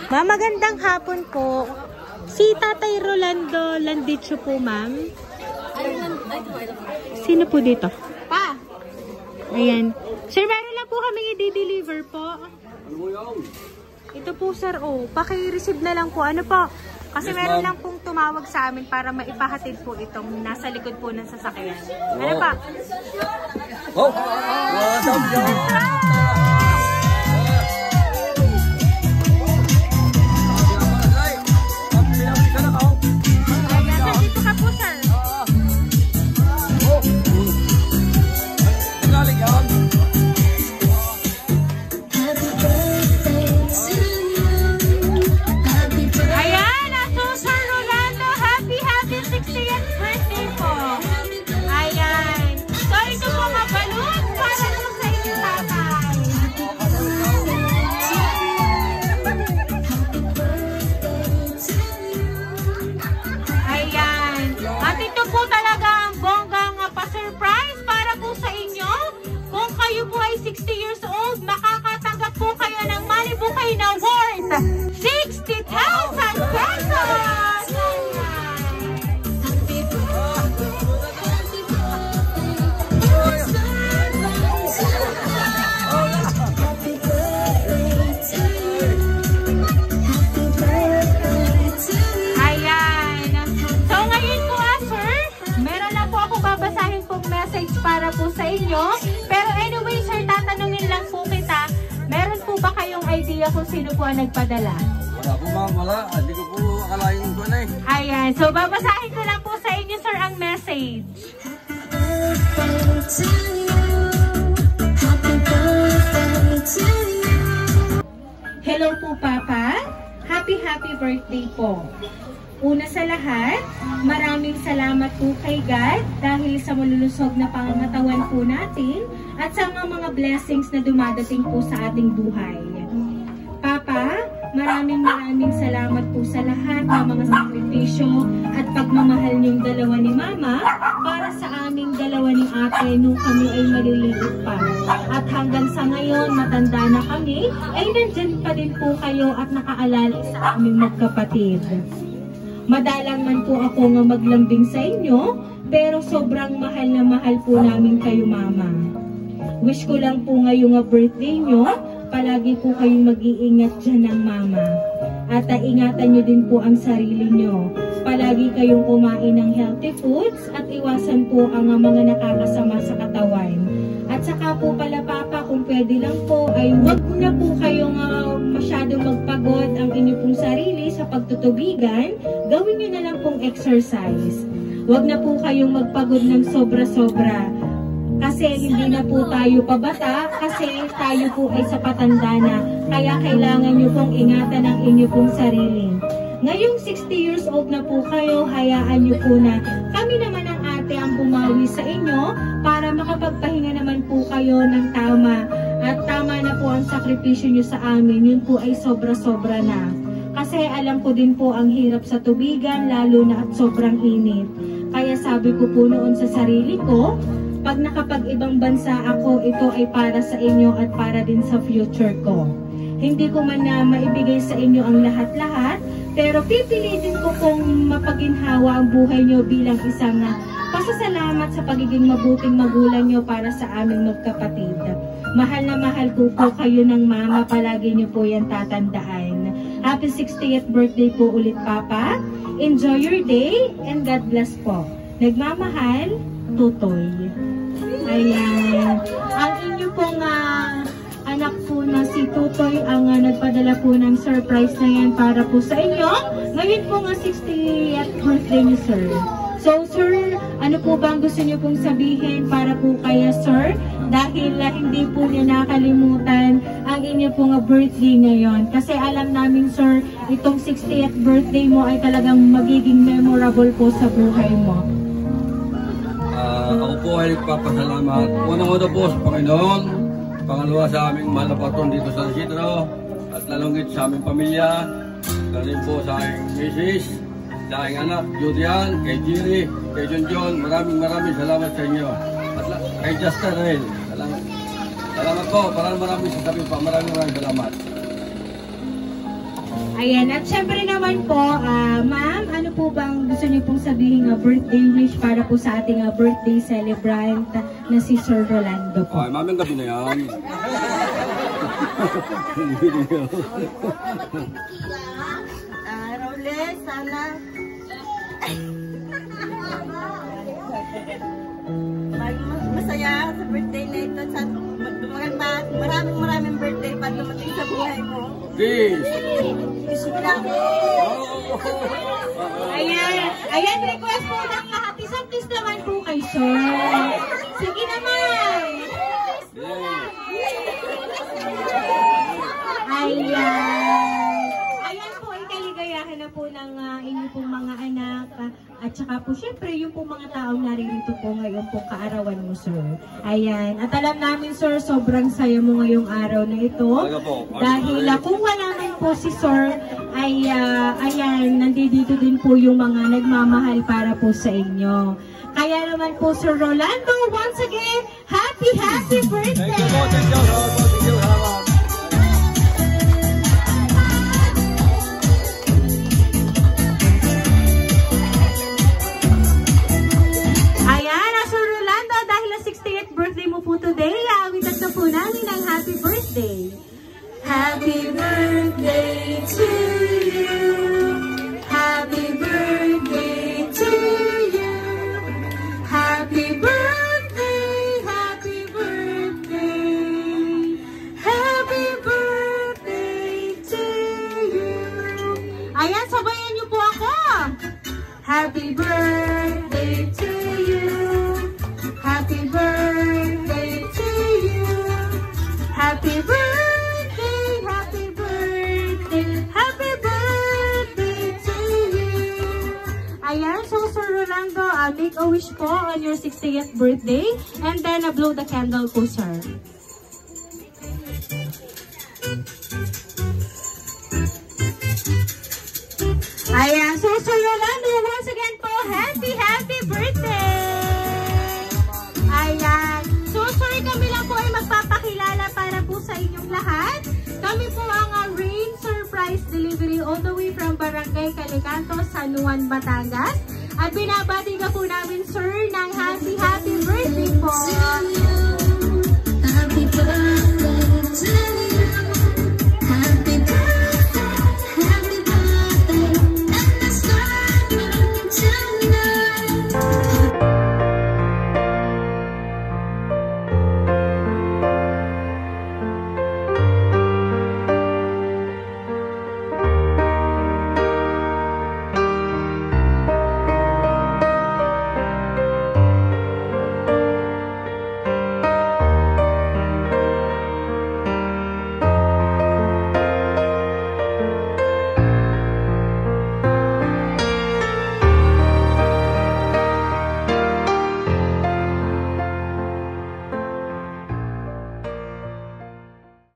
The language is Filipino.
Magandang hapon po. Si Tatay Rolando Landicho po, ma'am. Sino po dito? Pa! Ayan. Sir, meron lang po kami i-deliver po. Ito po, sir. Oh, paki-receive na lang po. Ano po? Kasi meron lang pong tumawag sa amin para maipahatid po itong nasa likod po ng sasakyan. Ano pa? Oh! Dito ka po, sir. Na worth 60,000 pesos! Ayan. So ngayon po sir, meron lang po ako babasahin pong message para po sa inyo. Pero anyway sir, tatanungin lang po kita. Meron po ba kayong idea kung sino po ang nagpadala? Wala po ma'am, wala. Hindi ko po akalain ko na eh. Ayan. So, babasahin ko lang po sa inyo, sir, ang message. Hello po, Papa. Happy birthday po. Una sa lahat, maraming salamat po kay God dahil sa malulusog na pangangatawan po natin at sa mga blessings na dumadating po sa ating buhay. Papa, maraming salamat po sa lahat ng mga sakripisyo at pagmamahal niyong dalawa ni Mama para sa aming dalawa ni Ate nung kami ay maliliit pa. At hanggang sa ngayon, matanda na kami, ay nandyan pa din po kayo at nakaalala sa aming magkapatid. Madalang man po ako nga maglambing sa inyo, pero sobrang mahal na mahal po namin kayo, Mama. Wish ko lang po ngayong birthday nyo, palagi po kayong mag-iingat dyan ng Mama. At ingatan nyo din po ang sarili nyo. Palagi kayong kumain ng healthy foods at iwasan po ang mga nakakasama sa katawan. At saka po pala, Papa, kung pwede lang po, ay wag na po kayong masyadong magpagod ang inyo pong sarili sa pagtutubigan. Gawin nyo na lang pong exercise. Wag na po kayong magpagod ng sobra-sobra. Kasi hindi na po tayo pabata, kasi tayo po ay sa patanda na. Kaya kailangan nyo pong ingatan ang inyo pong sarili. Ngayong 60 years old na po kayo, hayaan nyo po na kami naman ang ate ang bumawi sa inyo para makapagpahinga naman po kayo ng tama. At tama na po ang sakripisyo nyo sa amin, yun po ay sobra-sobra na. Kasi alam ko din po ang hirap sa tubigan, lalo na at sobrang init. Kaya sabi ko po noon sa sarili ko, pag nakapag-ibang bansa ako, ito ay para sa inyo at para din sa future ko. Hindi ko man na maibigay sa inyo ang lahat-lahat, pero pipilitin ko kung mapaginhawa ang buhay nyo bilang isang pasasalamat sa pagiging mabuting magulang nyo para sa aming magkapatid. Mahal na mahal ko po kayo ng Mama, palagi nyo po yan tatandaan. Happy 60th birthday po ulit, Papa. Enjoy your day and God bless po. Nagmamahal, Tutoy. Ayan. Ang inyo pong anak po na si Tutoy ang nagpadala po ng surprise na yan para po sa inyo. Ngayon po 60th birthday niyo, sir. So, sir, ano po ba ang gusto niyo pong sabihin para po kaya, sir? Dahil hindi po niya nakalimutan ang inyo pong birthday ngayon. Kasi alam namin, sir, itong 60th birthday mo ay talagang magiging memorable po sa buhay mo. Ako po ay nagpapasalamat. Unang-una po sa Panginoon. Pangalawa sa aming mahal na patron dito sa San Isidro. At lalunggit sa aming pamilya. Galing po sa aking misis, sa aking anak, Julian, kay Jiri, kay John. Maraming salamat sa inyo. At kay Justin rin. Salamat po. Maraming sasabihin pa. Maraming salamat. Ayan, at syempre naman po, ma'am, ano po bang gusto niyo pong sabihin birthday wish para po sa ating birthday celebrant na si Sir Rolando po? Ay, maming gabi na yan. Rowles, sana masaya sa birthday na ito. Maraming birthday pa dumating sa buhay mo. Peace! Ayan, request po ng lahat. Isang kiss naman po kay Sir. Sige naman. Ayan po, ay kaligayahan na po ng inyong pong mga anak. At saka po, syempre, yung pong mga taong naririto po ngayon po kaarawan mo, Sir. Ayan. At alam namin, Sir, sobrang saya mo ngayong araw na ito. Dahil kung wala man po si Sir, ay ayan, nandito din po yung mga nagmamahal para po sa inyo. Kaya naman po, Sir Rolando, once again, happy birthday! Thank you. Ayan, Sir Rolando, dahil na 68th birthday mo po today, awitan na po namin ang happy birthday. Happy birthday to you. Happy birthday to you. Happy birthday, happy birthday. Happy birthday to you. Ayan, sabayan niyo po ako. Happy birthday to you. Happy birthday to you. Happy birthday, happy birthday, happy birthday to you. Ayan, so Sir Rolando, make a wish po on your 60th birthday and then blow the candle po, sir. Ayan, so Sir Rolando, once again po, happy birthday! Ayan, so sorry, kami lang po ay magpapakilala para po sa inyong lahat. Kami po ang Rain Surprise Delivery all the way from Barangay Calicanto, San Juan, Batangas. At binabati ka po namin, Sir,